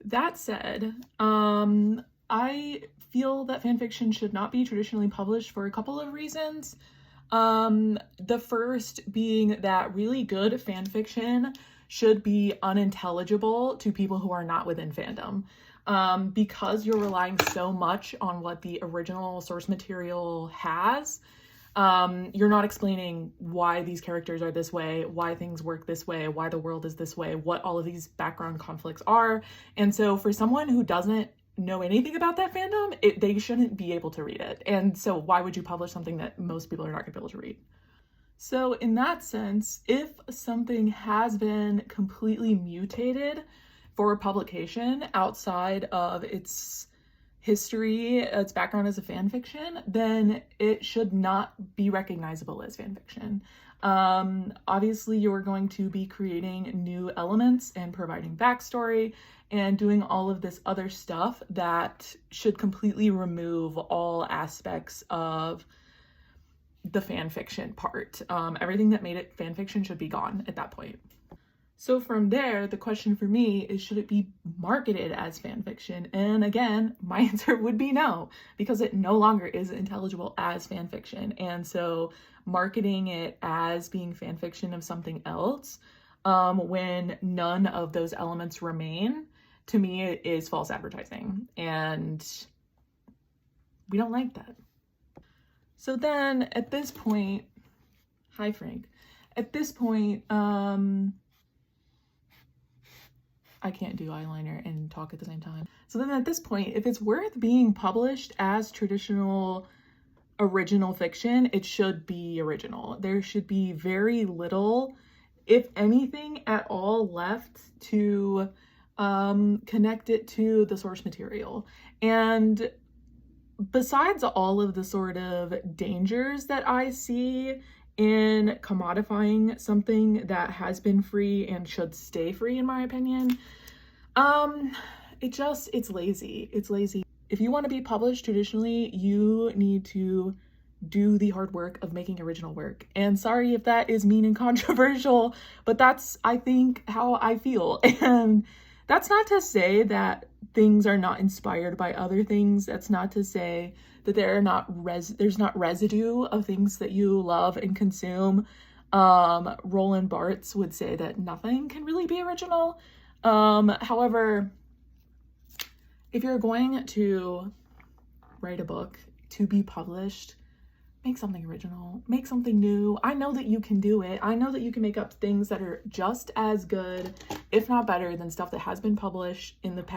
that said, I feel that fanfiction should not be traditionally published for a couple of reasons. The first being that really good fanfiction should be unintelligible to people who are not within fandom. Because you're relying so much on what the original source material has, you're not explaining why these characters are this way, why things work this way, why the world is this way, what all of these background conflicts are. And so for someone who doesn't know anything about that fandom, they shouldn't be able to read it. And so why would you publish something that most people are not going to be able to read? So in that sense, if something has been completely mutated for publication outside of its history, its background as a fan fiction, then it should not be recognizable as fan fiction. Obviously, you're going to be creating new elements and providing backstory and doing all of this other stuff that should completely remove all aspects of the fan fiction part. Everything that made it fan fiction should be gone at that point. So from there, the question for me is, should it be marketed as fan fiction? And again, my answer would be no, because it no longer is intelligible as fan fiction. And so marketing it as being fan fiction of something else, when none of those elements remain, to me, it is false advertising. And we don't like that. So then at this point, hi Frank, at this point, I can't do eyeliner and talk at the same time. So then at this point, if it's worth being published as traditional original fiction, it should be original. There should be very little, if anything at all, left to connect it to the source material. And besides all of the sort of dangers that I see in commodifying something that has been free and should stay free, in my opinion, it's lazy. It's lazy. If you want to be published traditionally, you need to do the hard work of making original work. And sorry if that is mean and controversial, but that's, I think, how I feel. And that's not to say that things are not inspired by other things. That's not to say that there's not residue of things that you love and consume. Roland Barthes would say that nothing can really be original. However, if you're going to write a book to be published, make something original, make something new. I know that you can do it. I know that you can make up things that are just as good, if not better, than stuff that has been published in the past.